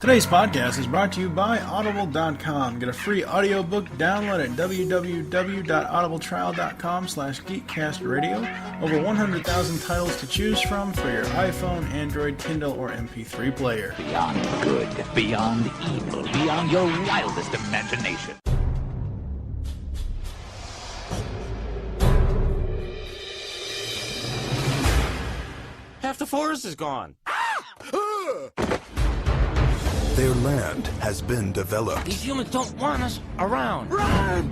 Today's podcast is brought to you by Audible.com. Get a free audiobook download at www.audibletrial.com/geekcastradio. Over 100,000 titles to choose from for your iPhone, Android, Kindle, or MP3 player. Beyond good, beyond evil, beyond your wildest imagination. Half the forest is gone. Their land has been developed. These humans don't want us around. Run!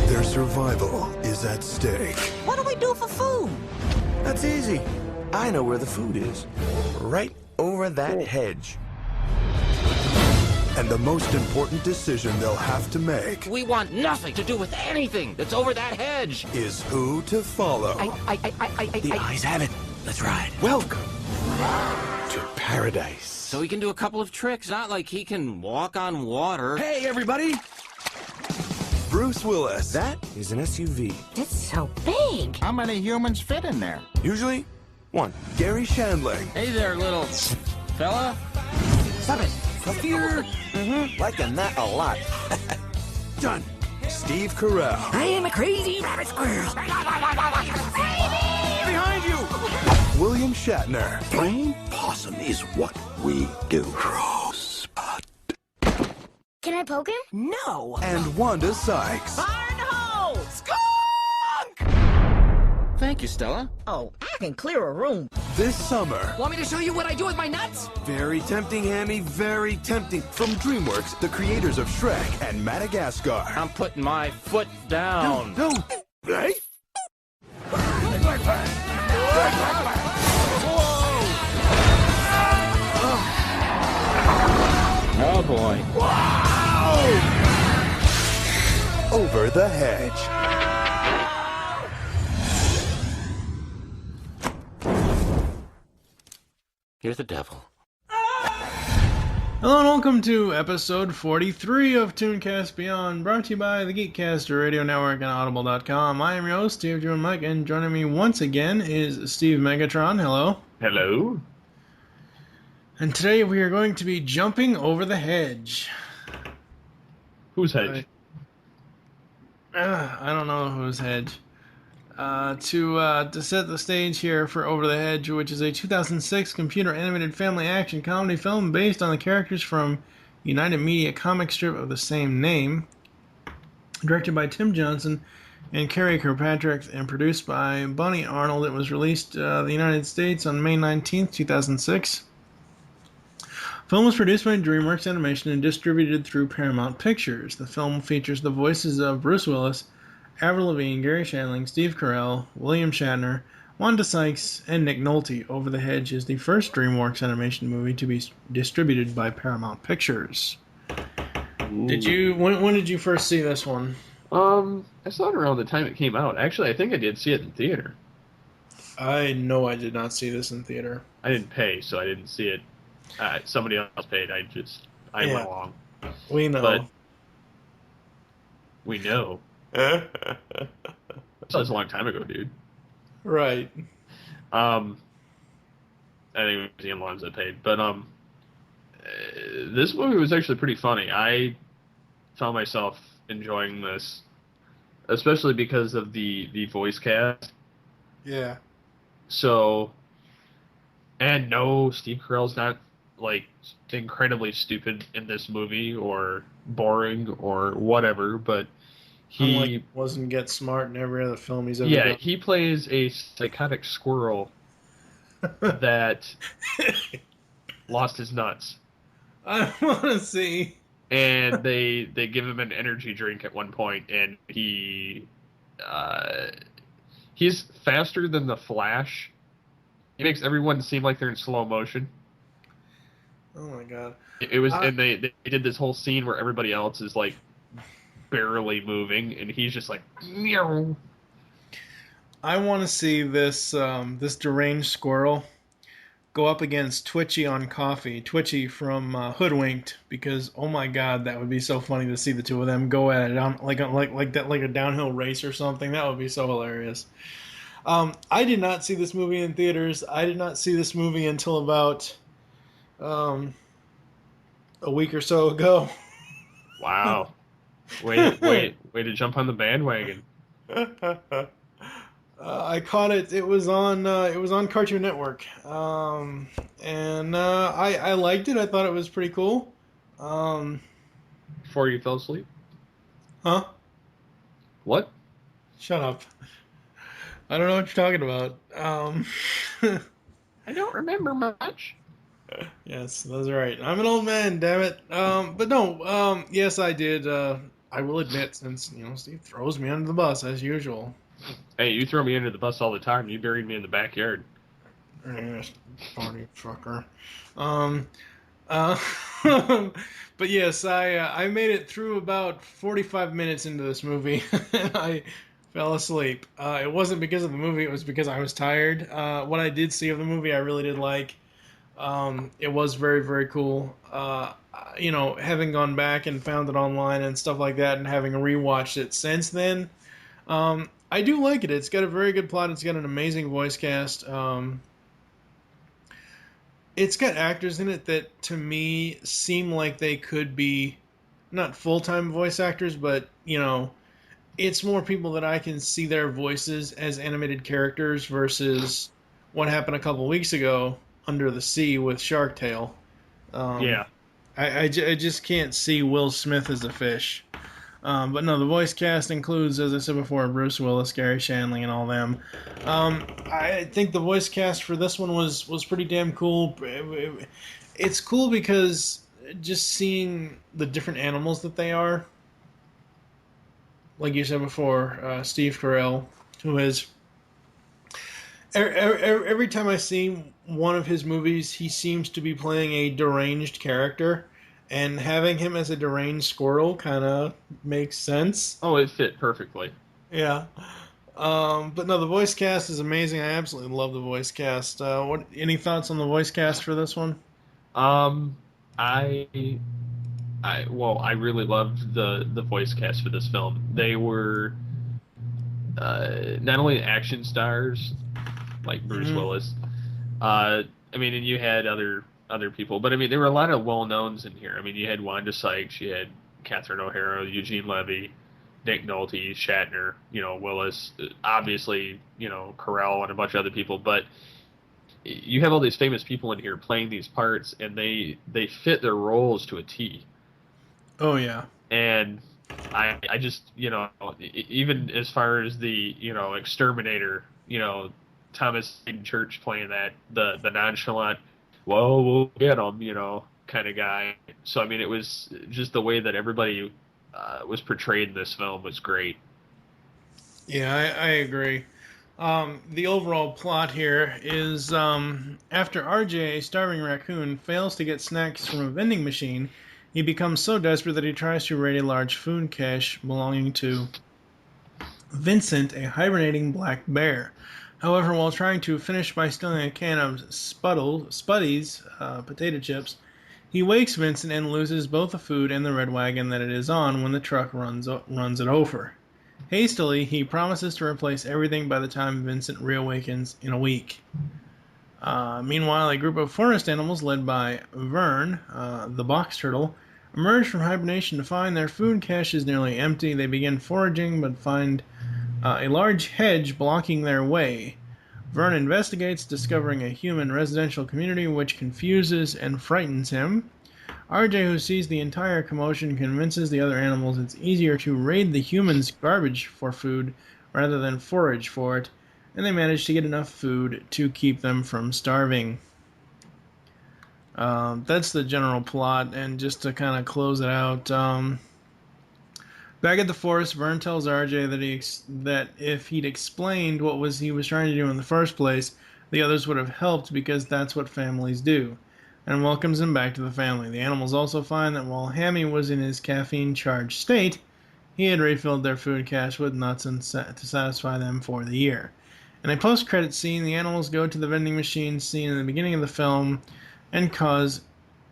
Their survival is at stake. What do we do for food? That's easy. I know where the food is. Right over that hedge. And the most important decision they'll have to make We want nothing to do with anything that's over that hedge. is who to follow. The eyes have it. Let's ride. Welcome to paradise. So he can do a couple of tricks, not like he can walk on water. Hey, everybody! Bruce Willis. That is an SUV. It's so big. How many humans fit in there? Usually, one. Gary Shandling. Hey there, little fella. Stop it. Up here. Liking that a lot. Done. Steve Carell. I am a crazy rabbit squirrel. Behind you! William Shatner. Playing possum is what we do. Rosebud. Can I poke him? No. And Wanda Sykes. Barnhole! Skunk! Thank you, Stella. Oh, I can clear a room. This summer. Want me to show you what I do with my nuts? Very tempting, Hammy. Very tempting. From DreamWorks, the creators of Shrek and Madagascar. I'm putting my foot down. No. Hey? Oh, boy. Over the hedge. You're the devil. Hello and welcome to episode 43 of ToonCast Beyond, brought to you by the Geekcaster Radio Network and Audible.com. I am your host, Steve Joe Mike, and joining me once again is Steve Megatron. Hello. Hello. And today we are going to be jumping over the hedge. Who's Hedge? I don't know who's Hedge. To set the stage here for Over the Hedge, which is a 2006 computer-animated family action comedy film based on the characters from United Media comic strip of the same name, directed by Tim Johnson and Carrie Kirkpatrick, and produced by Bonnie Arnold. It was released in the United States on May 19th, 2006. The film was produced by DreamWorks Animation and distributed through Paramount Pictures. The film features the voices of Bruce Willis, Avril Lavigne, Gary Shandling, Steve Carell, William Shatner, Wanda Sykes, and Nick Nolte. Over the Hedge is the first DreamWorks animation movie to be distributed by Paramount Pictures. When did you first see this one? I saw it around the time it came out. Actually, I think I did see it in theater. I know I did not see this in theater. I didn't pay, so I didn't see it. Somebody else paid. I went along. We know. But we know. That was a long time ago, dude. Right. I think it was the ones that paid. But this movie was actually pretty funny. I found myself enjoying this, especially because of the voice cast. Yeah. So, and no, Steve Carell's not like incredibly stupid in this movie or boring or whatever, but he wasn't Get Smart in every other film he's ever done. Yeah, he plays a psychotic squirrel that lost his nuts. I want to see. And they give him an energy drink at one point, and he's faster than the Flash. He makes everyone seem like they're in slow motion. Oh my god! It was, and they did this whole scene where everybody else is like barely moving, and he's just like, meow. I want to see this this deranged squirrel go up against Twitchy on Coffee, Twitchy from Hoodwinked, because oh my god, that would be so funny to see the two of them go at it on like a downhill race or something. That would be so hilarious. I did not see this movie in theaters. I did not see this movie until about um, a week or so ago. Wow. Way to jump on the bandwagon. I caught it. It was on. It was on Cartoon Network, and I liked it. I thought it was pretty cool. Um, Before you fell asleep? huh? What? Shut up. I don't know what you're talking about. I don't remember much. Yes, that's right. I'm an old man, damn it. But no. Yes, I did. I will admit, since Steve throws me under the bus as usual. Hey, you throw me under the bus all the time. You buried me in the backyard. Yes, party fucker. Um, uh, but yes, I made it through about 45 minutes into this movie, and I fell asleep. It wasn't because of the movie; it was because I was tired. What I did see of the movie, I really did like. It was very, very cool. Having gone back and found it online and stuff like that, and having rewatched it since then, I do like it. It's got a very good plot. It's got an amazing voice cast. It's got actors in it that, to me, seem like they could be not full-time voice actors, but, it's more people that I can see their voices as animated characters versus what happened a couple weeks ago Under the Sea with Shark Tale. Yeah. I just can't see Will Smith as a fish. But no, the voice cast includes, as I said before, Bruce Willis, Gary Shandling, and all them. I think the voice cast for this one was pretty damn cool. It's cool because just seeing the different animals that they are, like you said before, Steve Carell, who has every time I see one of his movies, he seems to be playing a deranged character. And having him as a deranged squirrel kind of makes sense. Oh, it fit perfectly. Yeah. But no, the voice cast is amazing. I absolutely love the voice cast. Any thoughts on the voice cast for this one? Um, I, I really loved the voice cast for this film. They were not only action stars like Bruce Willis. I mean, and you had other people, but I mean, there were a lot of well knowns in here. I mean, you had Wanda Sykes, you had Catherine O'Hara, Eugene Levy, Nick Nolte, Shatner, Willis, obviously, Carell and a bunch of other people, but you have all these famous people in here playing these parts, and they fit their roles to a T. Oh yeah. And I just, even as far as the, exterminator, Thomas Hayden Church playing that, the nonchalant, well, we'll get him, kind of guy. So, I mean, it was just the way that everybody was portrayed in this film was great. Yeah, I agree. The overall plot here is after RJ, a starving raccoon, fails to get snacks from a vending machine, he becomes so desperate that he tries to raid a large food cache belonging to Vincent, a hibernating black bear. However, while trying to finish by stealing a can of Spuddies, potato chips, he wakes Vincent and loses both the food and the red wagon that it is on when the truck runs it over. Hastily, he promises to replace everything by the time Vincent reawakens in a week. Meanwhile, a group of forest animals led by Vern, the box turtle, emerge from hibernation to find their food cache is nearly empty. They begin foraging but find a large hedge blocking their way. Vern investigates, discovering a human residential community which confuses and frightens him. RJ, who sees the entire commotion, convinces the other animals it's easier to raid the humans' garbage for food rather than forage for it, and they manage to get enough food to keep them from starving. That's the general plot, and just to kind of close it out, back at the forest, Vern tells RJ that if he'd explained what he was trying to do in the first place, the others would have helped because that's what families do, and welcomes him back to the family. The animals also find that while Hammy was in his caffeine-charged state, he had refilled their food cache with nuts to satisfy them for the year. In a post-credit scene, the animals go to the vending machine seen in the beginning of the film and cause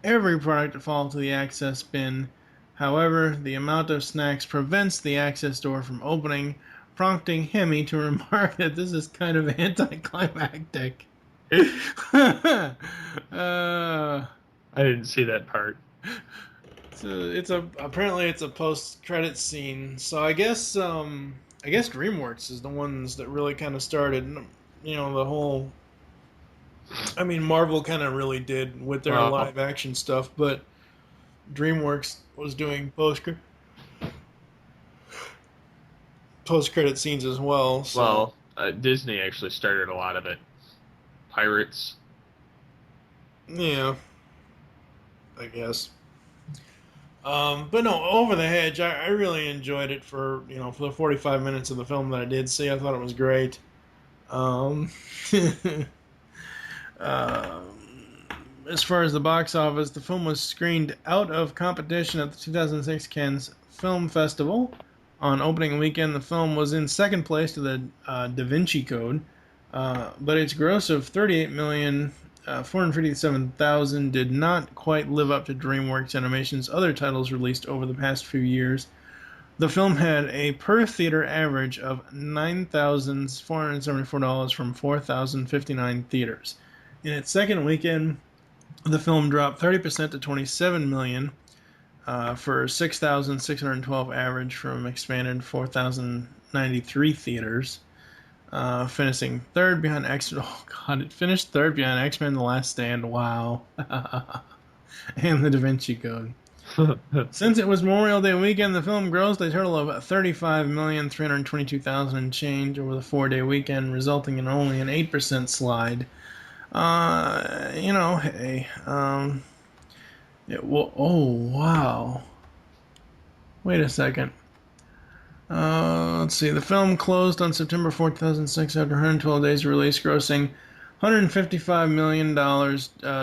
every product to fall to the access bin. However, the amount of snacks prevents the access door from opening, prompting Hemi to remark that this is kind of anticlimactic. I didn't see that part. Apparently it's a post-credit scene. So I guess DreamWorks is the ones that really kind of started, the whole. I mean, Marvel kind of really did with their live action stuff, but DreamWorks was doing post-credit scenes as well. So. Well, Disney actually started a lot of it. Pirates. Yeah, I guess. But no, Over the Hedge, I really enjoyed it for the 45 minutes of the film that I did see. I thought it was great. As far as the box office, the film was screened out of competition at the 2006 Cannes Film Festival. On opening weekend, the film was in second place to the Da Vinci Code, but its gross of $38,457,000 did not quite live up to DreamWorks Animation's other titles released over the past few years. The film had a per-theater average of $9,474 from 4,059 theaters. In its second weekend, the film dropped 30% to $27 million for 6,612 average from expanded 4,093 theaters. Finishing third behind X-Men. Oh god, it finished third behind X-Men: The Last Stand. Wow. And the Da Vinci Code. Since it was Memorial Day weekend, the film grossed a total of $35,322,000 and change over the 4-day weekend, resulting in only an 8% slide. Hey. Oh, wow. Wait a second. Let's see. The film closed on September 4, 2006 after 112 days of release, grossing $155 million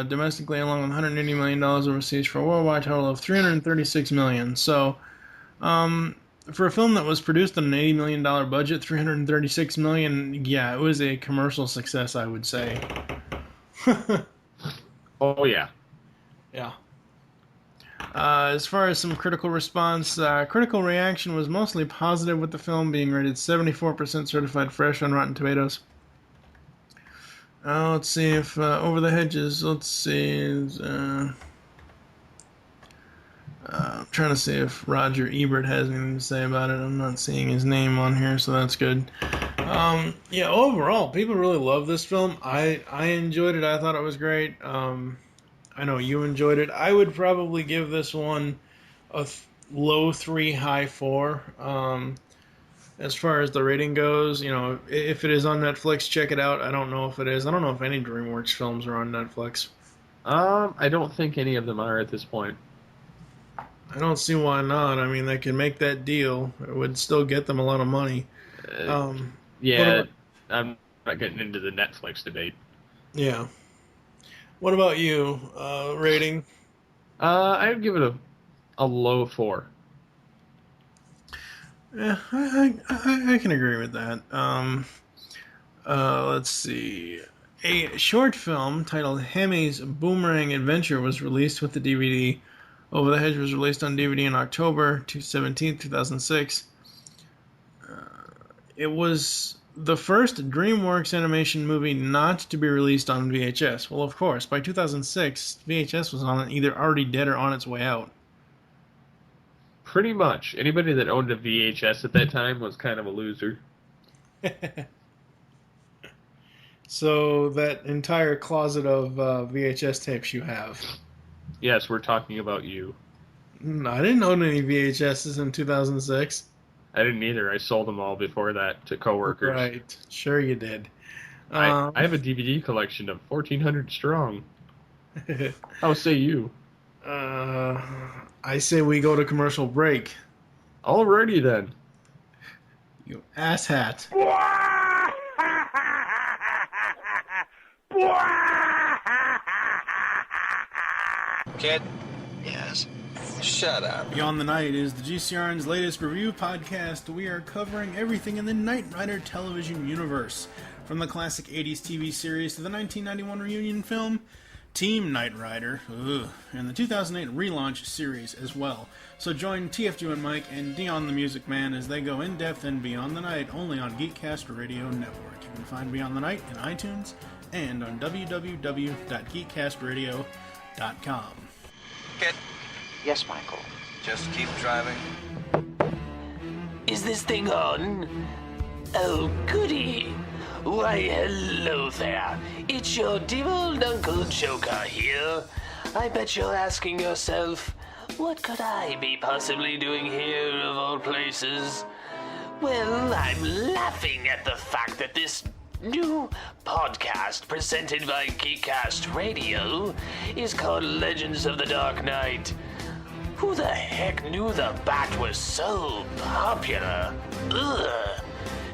domestically, along with $180 million overseas, for a worldwide total of $336 million. So, for a film that was produced on an $80 million budget, $336 million, yeah, it was a commercial success, I would say. Oh, yeah. Yeah. As far as some critical response, critical reaction was mostly positive, with the film being rated 74% certified fresh on Rotten Tomatoes. Let's see if Over the Hedges, let's see. I'm trying to see if Roger Ebert has anything to say about it. I'm not seeing his name on here, so that's good. Yeah, overall, people really love this film. I enjoyed it. I thought it was great. I know you enjoyed it. I would probably give this one a low 3, high 4. As far as the rating goes, if it is on Netflix, check it out. I don't know if it is. I don't know if any DreamWorks films are on Netflix. I don't think any of them are at this point. I don't see why not. I mean, they can make that deal. It would still get them a lot of money. Yeah, I'm not getting into the Netflix debate. Yeah. What about you? Rating? I'd give it a low 4. Yeah, I can agree with that. Let's see. A short film titled Hemi's Boomerang Adventure was released with the DVD. Over the Hedge was released on DVD in October 17, 2006. It was the first DreamWorks animation movie not to be released on VHS. Well, of course, by 2006, VHS was either already dead or on its way out. Pretty much. Anybody that owned a VHS at that time was kind of a loser. So that entire closet of VHS tapes you have. Yes, we're talking about you. I didn't own any VHSs in 2006. I didn't either. I sold them all before that to coworkers. Right. Sure you did. I have a DVD collection of 1,400 strong. How say you? I say we go to commercial break. Alrighty then. You asshat. Kid? Yes. Shut up. Beyond the Night is the GCRN's latest review podcast. We are covering everything in the Knight Rider television universe, from the classic 80s TV series to the 1991 reunion film Team Knight Rider, and the 2008 relaunch series as well. So join TFG and Mike and Dion the Music Man as they go in depth in Beyond the Night, only on Geekcast Radio Network. You can find Beyond the Night in iTunes and on www.geekcastradio.com. ToonCast.com. Kid, Yes, Michael. just keep driving. Is this thing on? Oh, goody. Why, hello there. It's your dear old Uncle Joker here. I bet you're asking yourself, what could I be possibly doing here of all places? Well, I'm laughing at the fact that this new podcast presented by GCRN Radio is called Legends of the Dark Knight. Who the heck knew the Bat was so popular? Ugh.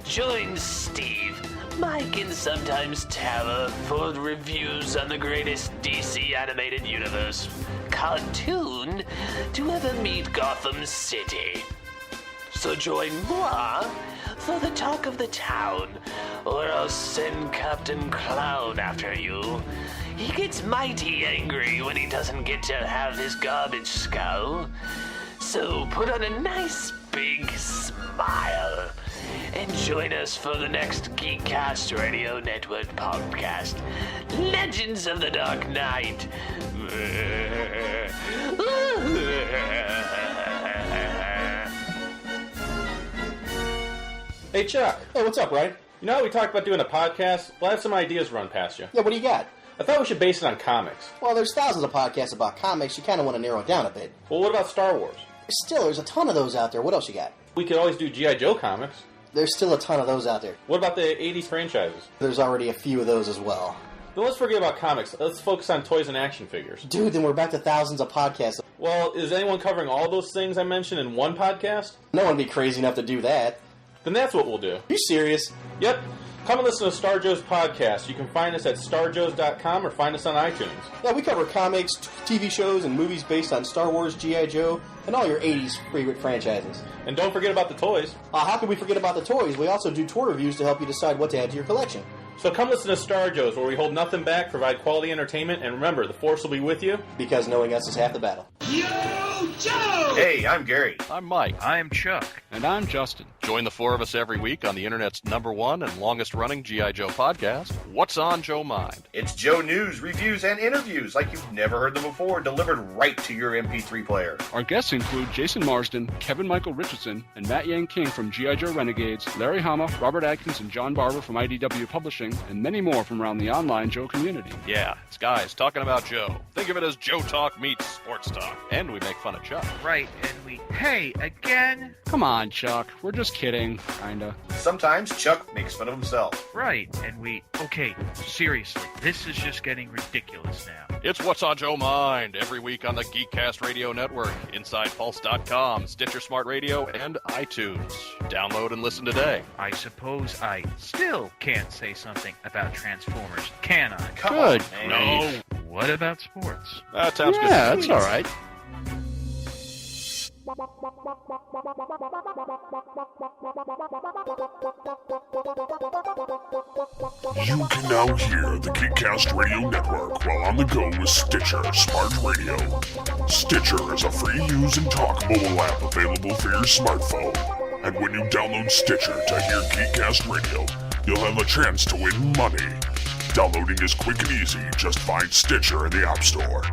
Join Steve, Mike, and sometimes Tara for reviews on the greatest DC animated universe cartoon to ever meet Gotham City. So join moi for the talk of the town, or I'll send Captain Clown after you. He gets mighty angry when he doesn't get to have his garbage skull. So put on a nice big smile and join us for the next GeekCast Radio Network podcast, Legends of the Dark Knight. Hey, Chuck. Hey, what's up, Ryan? You know how we talked about doing a podcast? Well, I have some ideas run past you. Yeah, what do you got? I thought we should base it on comics. Well, there's thousands of podcasts about comics. You kind of want to narrow it down a bit. Well, what about Star Wars? Still, there's a ton of those out there. What else you got? We could always do G.I. Joe comics. There's still a ton of those out there. What about the 80s franchises? There's already a few of those as well. Then let's forget about comics. Let's focus on toys and action figures. Dude, then we're back to thousands of podcasts. Well, is anyone covering all those things I mentioned in one podcast? No one would be crazy enough to do that. Then that's what we'll do. Are you serious? Yep. Come and listen to Star Joe's podcast. You can find us at starjoes.com or find us on iTunes. Yeah, we cover comics, TV shows, and movies based on Star Wars, G.I. Joe, and all your 80s favorite franchises. And don't forget about the toys. How can we forget about the toys? We also do toy reviews to help you decide what to add to your collection. So come listen to Star Joe's, where we hold nothing back, provide quality entertainment, and remember, the Force will be with you. Because knowing us is half the battle. Yo, Joe! Hey, I'm Gary. I'm Mike. I'm Chuck. And I'm Justin. Join the four of us every week on the internet's #1 and longest-running G.I. Joe podcast, What's on Joe Mind? It's Joe news, reviews, and interviews like you've never heard them before, delivered right to your MP3 player. Our guests include Jason Marsden, Kevin Michael Richardson, and Matt Yang King from G.I. Joe Renegades, Larry Hama, Robert Atkins, and John Barber from IDW Publishing, and many more from around the online Joe community. Yeah, it's guys talking about Joe. Think of it as Joe Talk meets Sports Talk. And we make fun of Chuck. Right, and we, hey, again? Come on, Chuck. We're just kidding, kinda. Sometimes Chuck makes fun of himself. Right, and we, okay, seriously, this is just getting ridiculous now. It's What's on Joe Mind, every week on the GeekCast Radio Network, InsidePulse.com, Stitcher Smart Radio, and iTunes. Download and listen today. I suppose I still can't say something about Transformers, can I? Good. No. What about sports? That sounds good. Yeah, that's all right. You can now hear the GeekCast Radio Network while on the go with Stitcher Smart Radio. Stitcher is a free use and talk mobile app available for your smartphone. And when you download Stitcher to hear GeekCast Radio, you'll have a chance to win money. Downloading is quick and easy. Just find Stitcher in the App Store.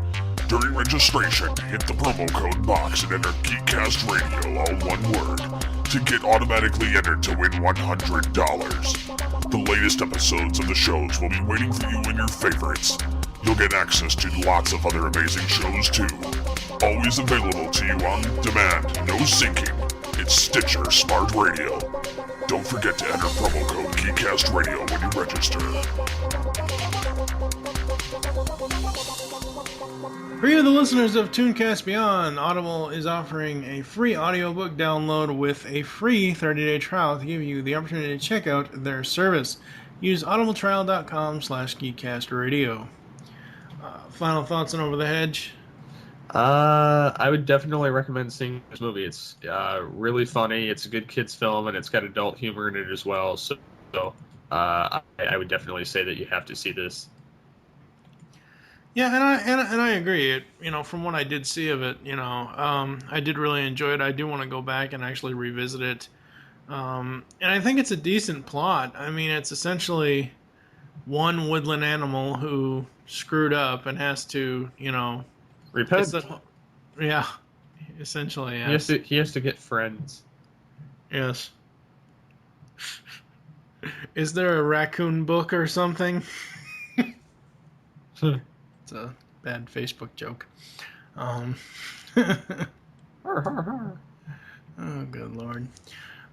During registration, hit the promo code box and enter GeekCast Radio, all one word, to get automatically entered to win $100. The latest episodes of the shows will be waiting for you in your favorites. You'll get access to lots of other amazing shows too. Always available to you on demand, no syncing. It's Stitcher Smart Radio. Don't forget to enter promo code GeekCast Radio when you register. For you, the listeners of ToonCast Beyond, Audible is offering a free audiobook download with a free 30-day trial to give you the opportunity to check out their service. Use audibletrial.com/geekcastradio. Final thoughts on Over the Hedge? I would definitely recommend seeing this movie. It's really funny. It's a good kids film, and it's got adult humor in it as well. So I would definitely say that you have to see this. Yeah, and I agree. It, from what I did see of it, I did really enjoy it. I do want to go back and actually revisit it. And I think it's a decent plot. I mean, it's essentially one woodland animal who screwed up and has to, repent. Yeah, essentially, yes. He has to get friends. Yes. Is there a raccoon book or something? It's a bad Facebook joke. Oh, good lord.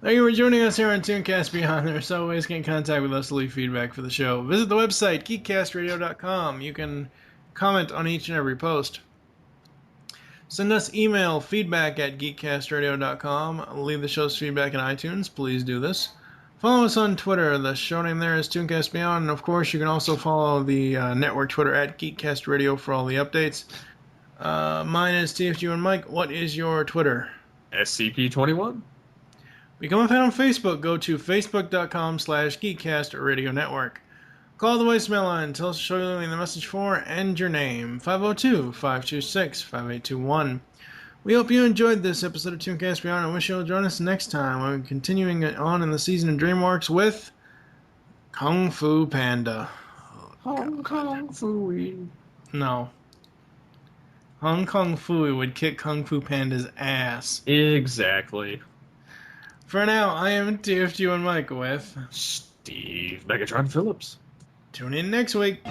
Thank you for joining us here on ToonCast Beyond. There's so ways to get in contact with us to leave feedback for the show. Visit the website, geekcastradio.com. You can comment on each and every post. Send us email, feedback at geekcastradio.com. Leave the show's feedback in iTunes. Please do this. Follow us on Twitter. The show name there is ToonCast Beyond. And, of course, you can also follow the network Twitter at Geekcast Radio for all the updates. Mine is TFG and Mike. What is your Twitter? SCP-21. Become a fan on Facebook. Go to facebook.com/Geekcast Radio Network. Call the voicemail line. Tell us the show you're leaving the message for and your name. 502-526-5821. We hope you enjoyed this episode of ToonCast Beyond and wish you'll join us next time. We're continuing on in the season of DreamWorks with Kung Fu Panda. Hong Kong Fooey. No. Hong Kong Fooey would kick Kung Fu Panda's ass. Exactly. For now, I am TFG and Mike with Steve Megatron Phillips. Tune in next week.